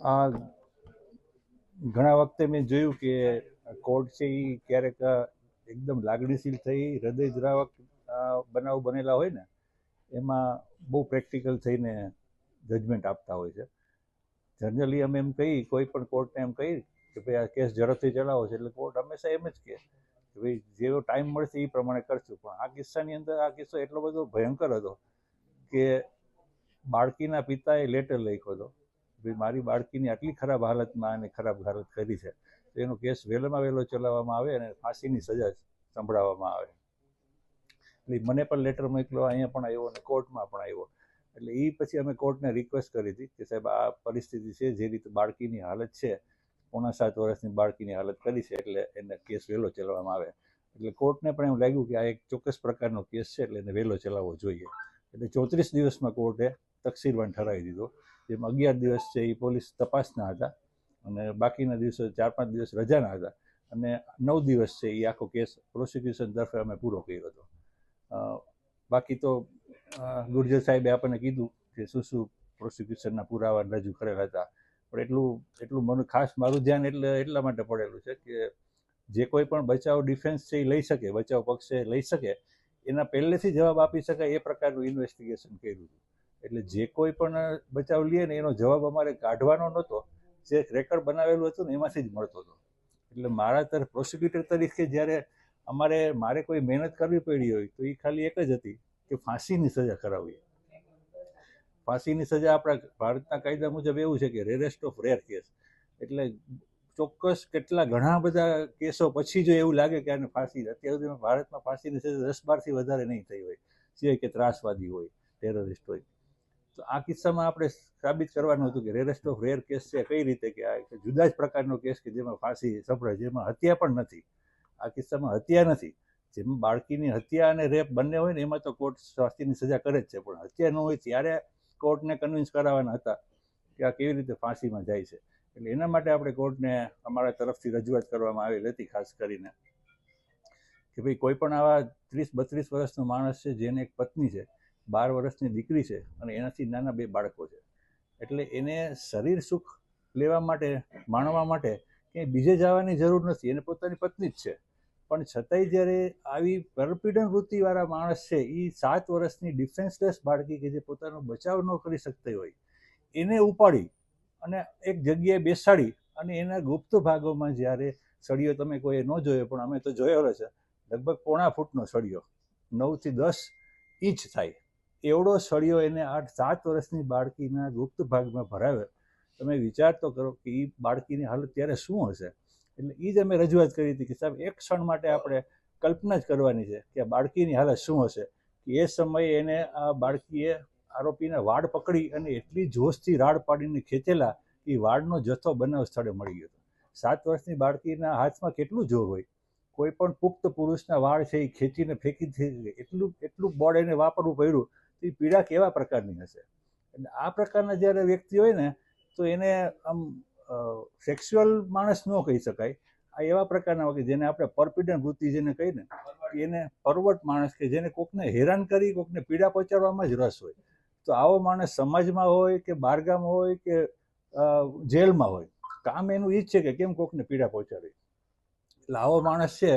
આ ઘણા વખતે મેં જોયું કે કોર્ટ છે એ ક્યારેક એકદમ લાગણીશીલ થઈ હૃદયદ્રાવક બનાવ બનેલા હોય ને એમાં બહુ પ્રેક્ટિકલ થઈને જજમેન્ટ આપતા હોય છે. જનરલી અમે એમ કહી કોઈ પણ કોર્ટને એમ કહી કે ભાઈ આ કેસ ઝડપથી ચલાવો છે એટલે કોર્ટ હંમેશા એમ જ કહે કે ભાઈ જેવો ટાઈમ મળશે એ પ્રમાણે કરશું. પણ આ કિસ્સાની અંદર આ કિસ્સો એટલો બધો ભયંકર હતો કે બાળકીના પિતાએ લેટર લખ્યો હતો ભાઈ મારી બાળકીની આટલી ખરાબ હાલતમાં અને ખરાબ હાલત કરી છે તો એનો કેસ વહેલામાં વહેલો ચલાવવામાં આવે અને ફાંસીની સજા સંભળાવવામાં આવે. એટલે મને પણ લેટર મોકલ્યો, અહીંયા પણ આવ્યો અને કોર્ટમાં પણ આવ્યો. એટલે એ પછી અમે કોર્ટને રિક્વેસ્ટ કરી હતી કે સાહેબ આ પરિસ્થિતિ છે, જે રીતે બાળકીની હાલત છે, 7.5 વર્ષની બાળકીની હાલત કરી છે, એટલે એને કેસ વહેલો ચલાવવામાં આવે. એટલે કોર્ટને પણ એવું લાગ્યું કે આ એક ચોક્કસ પ્રકારનો કેસ છે એટલે એને વહેલો ચલાવવો જોઈએ. એટલે 34 દિવસમાં કોર્ટે તકસીરવાન ઠરાવી દીધો, જેમાં 11 દિવસ છે એ પોલીસ તપાસના હતા અને બાકીના દિવસો 4-5 દિવસ રજાના હતા અને 9 દિવસ છે એ આખો કેસ પ્રોસિક્યુશન તરફે અમે પૂરો કર્યો હતો. બાકી તો ગુર્જર સાહેબે આપણને કીધું કે શું શું પ્રોસિક્યુશનના પુરાવા રજૂ કરેલા હતા, પણ એટલું મને ખાસ મારું ધ્યાન એટલા માટે પડેલું છે કે જે કોઈ પણ બચાવ ડિફેન્સ છે એ લઈ શકે, બચાવ પક્ષે લઈ શકે, એના પહેલેથી જવાબ આપી શકાય એ પ્રકારનું ઇન્વેસ્ટિગેશન કર્યું હતું. એટલે જે કોઈ પણ બચાવ લે ને એનો જવાબ અમારે કાઢવાનો નહોતો, જે રેકર્ડ બનાવેલું હતું ને એમાંથી જ મળતો હતો. એટલે મારા તરફ પ્રોસિક્યુટર તરીકે જ્યારે મારે કોઈ મહેનત કરવી પડી હોય તો એ ખાલી એક જ હતી કે ફાંસીની સજા કરાવવી. ફાંસીની સજા આપણા ભારતના કાયદા મુજબ એવું છે કે રેરેસ્ટ ઓફ રેર કેસ, એટલે ચોક્કસ ઘણા બધા કેસો પછી જો એવું લાગે કે આને ફાંસી, અત્યાર સુધીમાં ભારતમાં ફાંસીની સજા 10-12થી વધારે નહીં થઈ હોય, સિવાય કે ત્રાસવાદી હોય, ટેરરિસ્ટ હોય. તો આ કિસ્સામાં આપણે સાબિત કરવાનું હતું કે રેરેસ્ટ ઓફ રેર કેસ છે, કઈ રીતે કે આ જુદા જ પ્રકારનો કેસ કે જેમાં ફાંસી સંભળાય, જેમાં હત્યા પણ નથી. આ કિસ્સામાં હત્યા નથી. જેમાં બાળકીની હત્યા અને રેપ બંને હોય ને એમાં તો કોર્ટ ફાંસીની સજા કરે જ છે, પણ હત્યા ન હોય ત્યારે કોર્ટને કન્વિન્સ કરાવવાના હતા કે આ કેવી રીતે ફાંસીમાં જાય છે. એટલે એના માટે આપણે કોર્ટને અમારા તરફથી રજૂઆત કરવામાં આવેલી હતી, ખાસ કરીને કે ભાઈ કોઈ પણ આવા 30-32 વર્ષનો માણસ છે જેને એક પત્ની છે, 12 વર્ષની દીકરી છે અને એનાથી નાના 2 બાળકો છે, એટલે એને શરીર સુખ લેવા માટે, માણવા માટે ક્યાંય બીજે જવાની જરૂર નથી, એને પોતાની પત્ની જ છે. પણ છતાંય જ્યારે આવી પરપીડન વૃત્તિવાળા માણસ છે, એ 7 વર્ષની ડિફેન્સલેસ બાળકી કે જે પોતાનો બચાવ ન કરી શકતી હોય એને ઉપાડી અને એક જગ્યાએ બેસાડી અને એના ગુપ્ત ભાગોમાં જ્યારે સળિયો, તમે કોઈ ન જોયો પણ અમે તો જોયેલો છે, લગભગ 1.5 ફૂટનો સળિયો, 9 થી 10 ઇંચ થાય એવડો સળિયો એને 7 વર્ષની બાળકીના ગુપ્ત ભાગમાં ભરાવે. તમે વિચાર તો કરો કે એ બાળકીની હાલત ત્યારે શું હશે. એટલે એ જ અમે રજૂઆત કરી હતી કે સાહેબ એક ક્ષણ માટે આપણે કલ્પના જ કરવાની છે કે આ બાળકીની હાલત શું હશે કે એ સમયે એને આ બાળકીએ આરોપીના વાળ પકડી અને એટલી જોશથી રાડ પાડીને ખેંચેલા એ વાળનો જથ્થો બનાવ સ્થળે મળી ગયો. 7 વર્ષની બાળકીના હાથમાં કેટલું જોર હોય, કોઈ પણ પુખ્ત પુરુષના વાળ છે એ ખેંચીને ફેંકી એટલું બળ એને વાપરવું પડ્યું તો એ પીડા કેવા પ્રકારની હશે. એટલે આ પ્રકારના જ્યારે વ્યક્તિ હોય ને તો એને આમ સેક્સ્યુઅલ માણસ ન કહી શકાય. આ એવા પ્રકારના કે જેને આપણે પરપીડન વૃત્તિ જેને કહીએ ને, એને પરવર્ટ માણસ કે જેને કોકને હેરાન કરી, કોકને પીડા પહોંચાડવામાં જ રસ હોય. તો આવો માણસ સમાજમાં હોય કે બહારગામ હોય કે જેલમાં હોય, કામ એનું એ જ છે કે કેમ કોકને પીડા પહોંચાડવી. એટલે આવો માણસ છે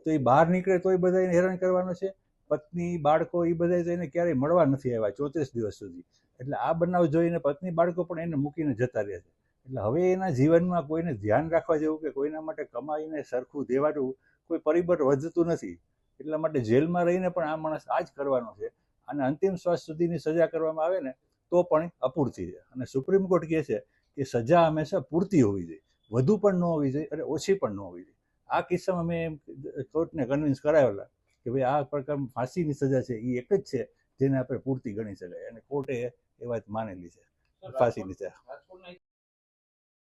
તો એ બહાર નીકળે તો એ બધા એને હેરાન કરવાનો છે, પત્ની બાળકો એ બધા એને ક્યારેય મળવા નથી આવ્યા 34 દિવસ સુધી. એટલે આ બનાવ જોઈને પત્ની બાળકો પણ એને મૂકીને જતા રહે છે. એટલે હવે એના જીવનમાં કોઈને ધ્યાન રાખવા જેવું કે કોઈના માટે કમાઈને સરખું દેવાનું કોઈ પરિબળ વધતું નથી. એટલા માટે જેલમાં રહીને પણ આ માણસ આ જ કરવાનો છે અને અંતિમ શ્વાસ સુધીની સજા કરવામાં આવે ને તો પણ અપૂરતી છે. અને સુપ્રીમ કોર્ટ કહે છે કે સજા હંમેશા પૂરતી હોવી જોઈએ, વધુ પણ ન હોવી જોઈએ અને ઓછી પણ ન હોવી જોઈએ. આ કિસ્સામાં મેં કોર્ટને કન્વિન્સ કરાવેલા કે ભાઈ આ પ્રકાર ફાંસીની સજા છે એ એક જ છે જેને આપણે પૂરતી ગણી શકાય, અને કોર્ટે એ વાત માનેલી છે, ફાંસીની સજા.